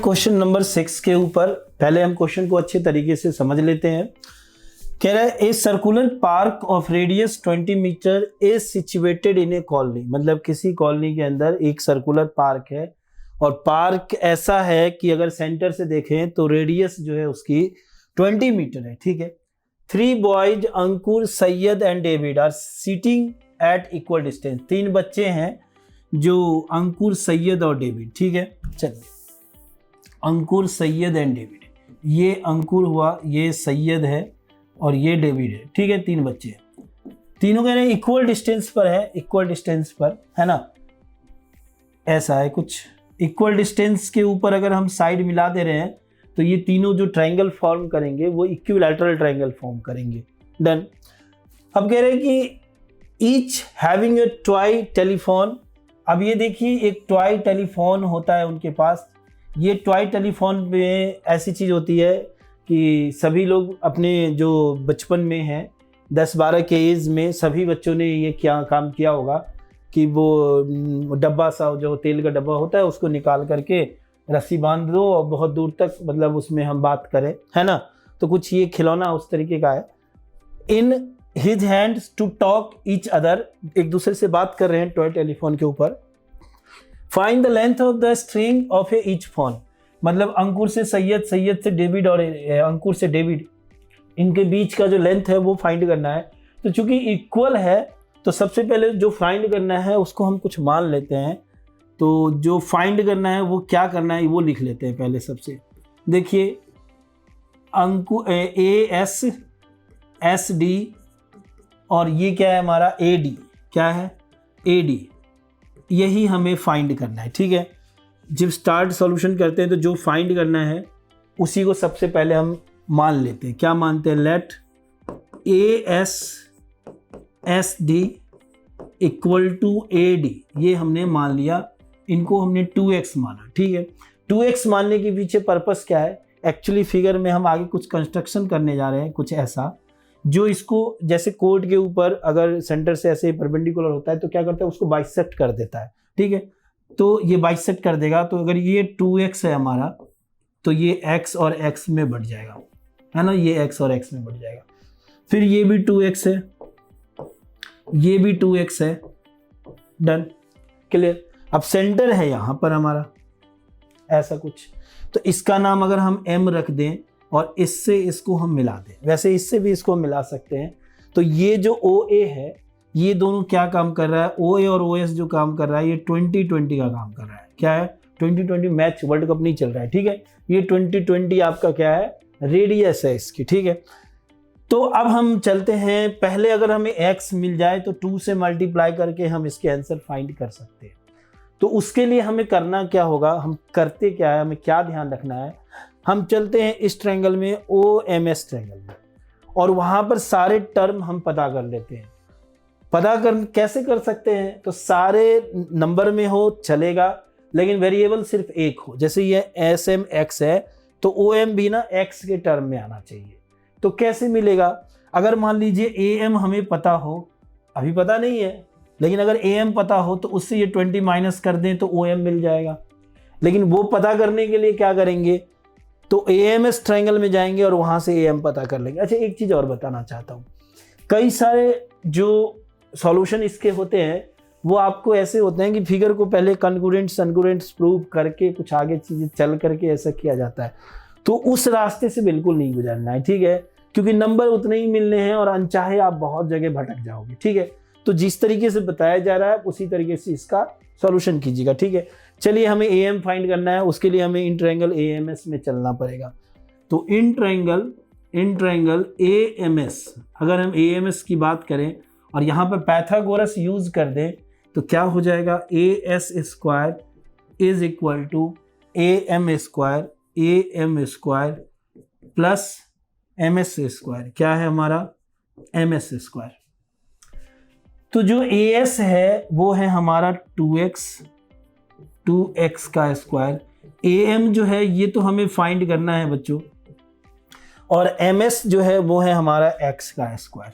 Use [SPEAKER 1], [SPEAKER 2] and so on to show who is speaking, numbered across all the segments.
[SPEAKER 1] Question number 6 के ऊपर पहले हम क्वेश्चन को अच्छे तरीके से समझ लेते हैं। कह रहा है a circular park of radius 20 metre is situated in a colony. मतलब किसी कॉलोनी के अंदर एक सर्कुलर पार्क है और पार्क ऐसा है कि अगर सेंटर से देखें तो रेडियस जो है उसकी 20 मीटर है। ठीक है। 3 boys Ankur, Syed and David are sitting at equal distance. 3 बच्चे हैं जो अंकुर, सैयद और डेविड। ठीक है। चलिए, अंकुर, सैयद एंड डेविड। ये अंकुर हुआ, ये सैयद है और ये डेविड है। ठीक है। 3 बच्चे हैं, तीनों कह रहे हैं इक्वल डिस्टेंस पर है, इक्वल डिस्टेंस पर है ना। ऐसा है कुछ। इक्वल डिस्टेंस के ऊपर अगर हम साइड मिला दे रहे हैं तो ये तीनों जो ट्रायंगल फॉर्म करेंगे वो इक्विलैटरल ट्रायंगल फॉर्म करेंगे। डन। अब कह रहे हैं कि each having a toy telephone. अब ये देखिए, एक टॉय टेलीफोन होता है उनके पास। ये टॉय टेलीफोन में ऐसी चीज़ होती है कि सभी लोग अपने जो बचपन में हैं 10-12 के एज में सभी बच्चों ने ये क्या काम किया होगा कि वो डब्बा सा जो तेल का डब्बा होता है उसको निकाल करके रस्सी बांध दो और बहुत दूर तक मतलब उसमें हम बात करें, है ना। तो कुछ ये खिलौना उस तरीके का है। In his hands to talk each other, एक दूसरे से बात कर रहे हैं टॉय टेलीफोन के ऊपर। Find the length of the string of A each phone. मतलब अंकुर से सैयद, सैयद से डेविड और अंकुर से डेविड, इनके बीच का जो लेंथ है वो फाइंड करना है। तो चूंकि इक्वल है तो सबसे पहले जो फाइंड करना है उसको हम कुछ मान लेते हैं। तो जो फाइंड करना है वो क्या करना है वो लिख लेते हैं पहले। सबसे देखिए, अंकुर एस डी और ये क्या है हमारा ए डी। क्या है? A D. यही हमें फाइंड करना है। ठीक है। जब स्टार्ट सॉल्यूशन करते हैं तो जो फाइंड करना है उसी को सबसे पहले हम मान लेते हैं। क्या मानते हैं? Let S D equal to A D. ये हमने मान लिया। इनको हमने 2x माना। ठीक है। 2x मानने के पीछे पर्पस क्या है? एक्चुअली फिगर में हम आगे कुछ कंस्ट्रक्शन करने जा रहे हैं, कुछ ऐसा जो इसको, जैसे कोड के ऊपर अगर सेंटर से ऐसे परपेंडिकुलर होता है तो क्या करता है, उसको बाइसेक्ट कर देता है। ठीक है। तो ये बाइसेक्ट कर देगा। तो अगर ये 2x है हमारा तो ये x और x में बढ़ जाएगा, है ना। ये x और x में बढ़ जाएगा। फिर ये भी 2x है, ये भी 2x है। डन। क्लियर। अब सेंटर है यहां पर हमारा ऐसा कुछ, तो इसका नाम अगर हम m रख दें और इससे इसको हम मिला दें, वैसे इससे भी इसको मिला सकते हैं। तो ये जो OA है ये दोनों क्या काम कर रहा है? OA और OS जो काम कर रहा है ये 2020 का काम कर रहा है। क्या है? 2020 मैच वर्ल्ड कप नहीं चल रहा है। ठीक है। ये 2020 आपका क्या है? रेडियस है इसकी। ठीक है। तो अब हम चलते हैं, पहले अगर हमें x मिल जाए तो 2 से मल्टीप्लाई करके हम इसके आंसर फाइंड कर सकते हैं। तो उसके लिए हमें करना क्या होगा, हम करते क्या है, हमें क्या ध्यान रखना है। हम चलते हैं इस ट्रायंगल में, OMS ट्रायंगल में, और वहां पर सारे टर्म हम पता कर लेते हैं। पता कर कैसे कर सकते हैं? तो सारे नंबर में हो चलेगा लेकिन वेरिएबल सिर्फ एक हो। जैसे ये SM x है तो OM भी ना x के टर्म में आना चाहिए। तो कैसे मिलेगा? अगर मान लीजिए AM हमें पता हो, अभी पता नहीं है, लेकिन अगर AM पता हो तो उससे ये 20 माइनस कर दें तो OM मिल जाएगा। लेकिन वो पता करने के लिए क्या करेंगे, तो AMS ट्रायंगल में जाएंगे और वहां से AM पता कर लेंगे। अच्छा, एक चीज और बताना चाहता हूँ, कई सारे जो सॉल्यूशन इसके होते हैं वो आपको ऐसे होते हैं कि फिगर को पहले कॉन्ग्रुएंट्स अनग्रुएंट्स प्रूव करके कुछ आगे चीजें चल करके ऐसा किया जाता है। तो उस रास्ते से बिल्कुल नहीं गुजरना है। ठीक है। क्योंकि नंबर उतने ही मिलने हैं और अनचाहे आप बहुत जगह भटक जाओगे। ठीक है। तो जिस तरीके से बताया जा रहा है उसी तरीके से इसका सॉल्यूशन कीजिएगा। ठीक है। चलिए, हमें AM फाइंड करना है, उसके लिए हमें इन ट्रायंगल AMS में चलना पड़ेगा। तो इन ट्रायंगल AMS, अगर हम AMS की बात करें और यहाँ पर पैथागोरस यूज कर दें तो क्या हो जाएगा? AS square is equal to AM square plus MS square. क्या है हमारा? MS square. तो जो AS है वो है हमारा 2x का स्क्वायर। AM जो है ये तो हमें फाइंड करना है बच्चों, और MS जो है वो है हमारा x का स्क्वायर।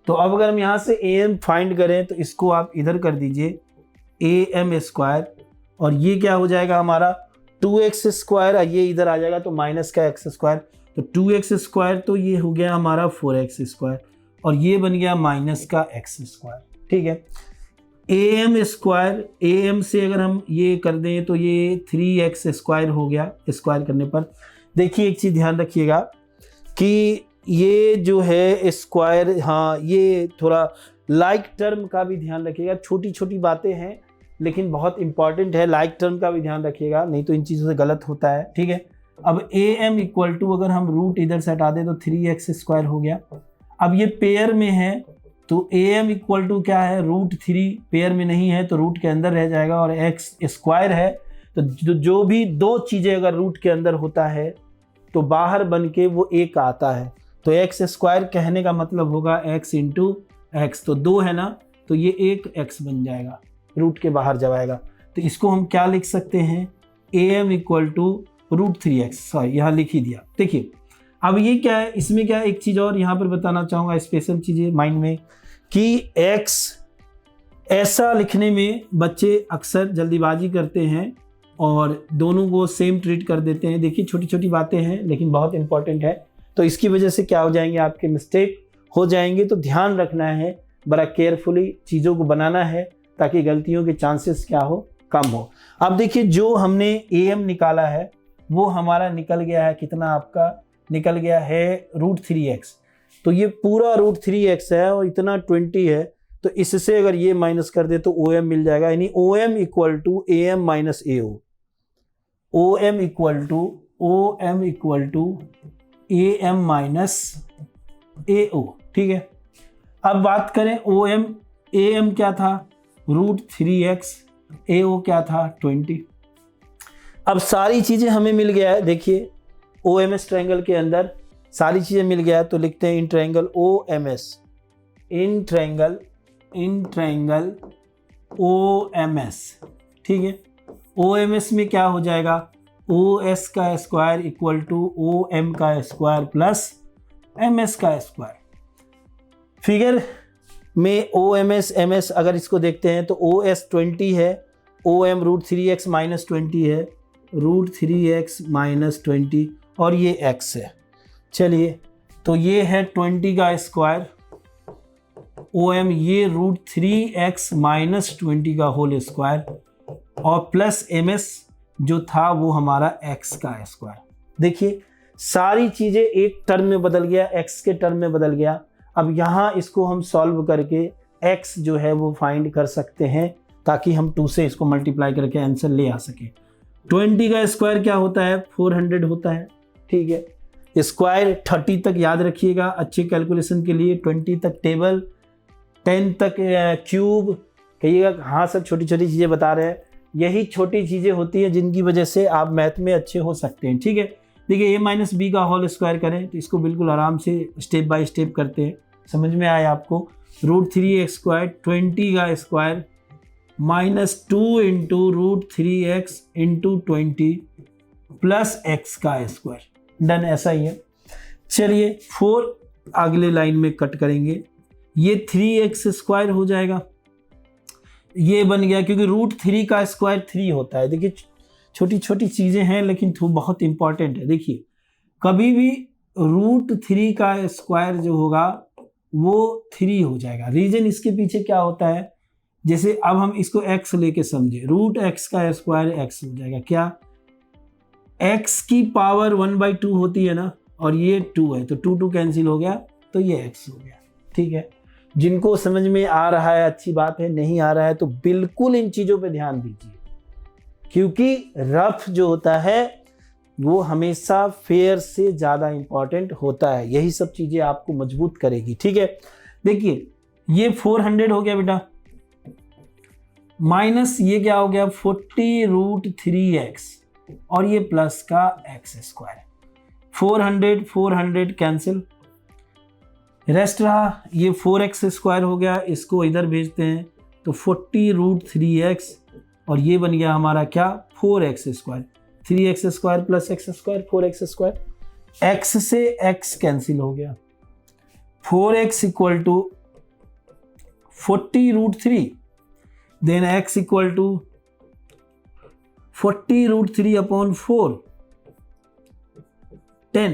[SPEAKER 1] तो अब अगर हम यहाँ से AM फाइंड करें तो इसको आप इधर कर दीजिए AM स्क्वायर, और ये क्या हो जाएगा हमारा 2x स्क्वायर, ये इधर आ जाएगा तो माइनस का x स्क्वायर, तो 2x स्क्वायर तो ये हो गया हमारा 4x स्क्वायर और ये बन गया माइनस का x स्क्वायर। ठीक है, am स्क्वायर, am से अगर हम ये कर दें तो ये 3x स्क्वायर हो गया। स्क्वायर करने पर देखिए एक चीज़ ध्यान रखिएगा कि ये जो है स्क्वायर, हाँ ये थोड़ा लाइक टर्म का भी ध्यान रखिएगा। छोटी छोटी बातें हैं लेकिन बहुत इंपॉर्टेंट है, लाइक टर्म का भी ध्यान रखिएगा, नहीं तो इन चीज़ों से गलत होता है। ठीक है, अब am इक्वल टू अगर हम रूट इधर से हटा दें तो 3x स्क्वायर हो गया। अब ये पेयर में है तो am इक्वल टू क्या है, रूट 3, पेयर में नहीं है तो रूट के अंदर रह जाएगा, और x स्क्वायर है तो जो भी दो चीज़ें अगर रूट के अंदर होता है तो बाहर बन के वो एक आता है, तो x स्क्वायर कहने का मतलब होगा x इंटू एक्स, तो 2 है ना तो ये एक x बन जाएगा, रूट के बाहर जाएगा। तो इसको हम क्या लिख सकते हैं, am equal to √3x, sorry यहाँ लिख ही दिया। देखिए अब ये क्या है, इसमें क्या है, एक चीज़ और यहाँ पर बताना चाहूँगा, स्पेशल चीज़ें माइंड में, कि x ऐसा लिखने में बच्चे अक्सर जल्दीबाजी करते हैं और दोनों को सेम ट्रीट कर देते हैं। देखिए छोटी छोटी बातें हैं लेकिन बहुत इंपॉर्टेंट है, तो इसकी वजह से क्या हो जाएंगे, आपके मिस्टेक हो जाएंगे। तो ध्यान रखना है, बड़ा केयरफुली चीज़ों को बनाना है ताकि गलतियों के चांसेस क्या हो, कम हो। अब देखिए जो हमने am निकाला है वो हमारा निकल गया है, कितना आपका निकल गया है, √3x। तो ये पूरा √3x है और इतना 20 है, तो इससे अगर ये माइनस कर दे तो OM मिल जाएगा, यानी OM equal to AM minus AO, OM equal to AM minus AO। ठीक है, अब बात करें OM, AM क्या था, √3x, AO क्या था, 20। अब सारी चीज़ें हमें मिल गया है, देखिए OMS ट्रायंगल के अंदर सारी चीज़ें मिल गया है, तो लिखते हैं in triangle OMS, in triangle OMS। ठीक है, OMS में क्या हो जाएगा, OS का स्क्वायर इक्वल टू OM का स्क्वायर प्लस MS का स्क्वायर। फिगर में OMS MS अगर इसको देखते हैं तो OS 20 है, OM √3x माइनस 20 है, √3x माइनस 20 और ये x है। चलिए तो ये है 20 का स्क्वायर, OM ये √3x माइनस 20 का होल स्क्वायर और प्लस MS जो था वो हमारा x का स्क्वायर। देखिए सारी चीज़ें एक टर्म में बदल गया, x के टर्म में बदल गया। अब यहाँ इसको हम सॉल्व करके x जो है वो फाइंड कर सकते हैं ताकि हम 2 से इसको मल्टीप्लाई करके आंसर ले आ सके। 20 का स्क्वायर क्या होता है, 400 होता है। ठीक है, स्क्वायर 30 तक याद रखिएगा अच्छे कैलकुलेशन के लिए, 20 तक टेबल, 10 तक क्यूब, कहिएगा हाँ सर छोटी छोटी चीज़ें बता रहे हैं, यही छोटी चीज़ें होती हैं जिनकी वजह से आप मैथ में अच्छे हो सकते हैं। ठीक है, देखिए a माइनस बी का होल स्क्वायर करें तो इसको बिल्कुल आराम से स्टेप बाय स्टेप करते हैं, समझ में आया आपको। √3x स्क्वायर 20 का square minus 2 into √3x into 20 plus x का स्क्वायर, डन, ऐसा ही है। चलिए 4 अगले लाइन में कट करेंगे, ये 3x स्क्वायर हो जाएगा, ये बन गया क्योंकि √3 का स्क्वायर 3 होता है। देखिए छोटी छोटी चीज़ें हैं लेकिन बहुत इंपॉर्टेंट है। देखिए कभी भी √3 का स्क्वायर जो होगा वो 3 हो जाएगा। रीजन इसके पीछे क्या होता है, जैसे अब हम इसको x लेके समझे, √x का स्क्वायर x हो जाएगा, क्या x की पावर 1/2 होती है ना, और ये 2 है तो 2 कैंसिल हो गया तो ये x हो गया। ठीक है, जिनको समझ में आ रहा है अच्छी बात है, नहीं आ रहा है तो बिल्कुल इन चीज़ों पे ध्यान दीजिए, क्योंकि रफ जो होता है वो हमेशा फेयर से ज़्यादा इंपॉर्टेंट होता है, यही सब चीज़ें आपको मजबूत करेगी। ठीक है, देखिए ये 400 हो गया बेटा, माइनस ये क्या हो गया 40 √3x और ये प्लस का x स्क्वायर, 400 कैंसिल, रेस्ट रहा ये 4x स्क्वायर हो गया, इसको इधर भेजते हैं तो 40 √3x और ये बन गया हमारा क्या 4x square, 3x square plus x square 4x square, x से x कैंसिल हो गया, 4x equal to 40 √3, then x equal to 40√3/4 10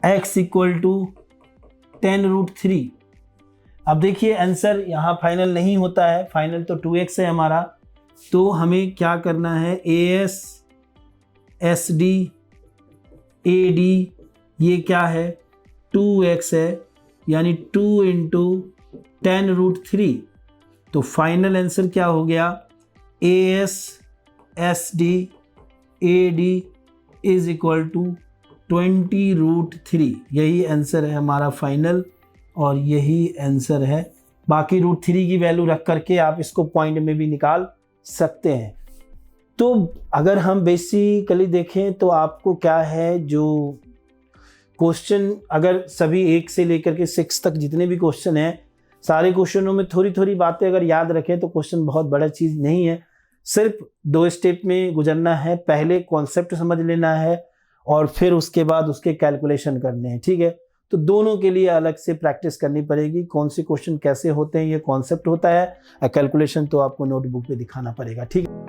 [SPEAKER 1] x equal to 10√3। अब देखिए आंसर यहाँ फाइनल नहीं होता है, फाइनल तो 2x है हमारा, तो हमें क्या करना है, AS SD AD ये क्या है 2x है, यानी 2 इंटू 10√3। तो फाइनल आंसर क्या हो गया, AS SD AD is equal to 20√3। यही आंसर है हमारा फाइनल और यही आंसर है। बाकी √3 की वैल्यू रख करके आप इसको पॉइंट में भी निकाल सकते हैं। तो अगर हम बेसिकली देखें तो आपको क्या है, जो क्वेश्चन अगर सभी 1 से लेकर के 6 तक जितने भी क्वेश्चन हैं, सारे क्वेश्चनों में थोड़ी थोड़ी बातें अगर याद रखें तो क्वेश्चन बहुत बड़ा चीज़ नहीं है। सिर्फ 2 स्टेप में गुजरना है, पहले कॉन्सेप्ट समझ लेना है और फिर उसके बाद उसके कैलकुलेशन करने हैं, ठीक है। तो दोनों के लिए अलग से प्रैक्टिस करनी पड़ेगी, कौन से क्वेश्चन कैसे होते हैं ये कॉन्सेप्ट होता है, कैलकुलेशन तो आपको नोटबुक पे दिखाना पड़ेगा, ठीक है।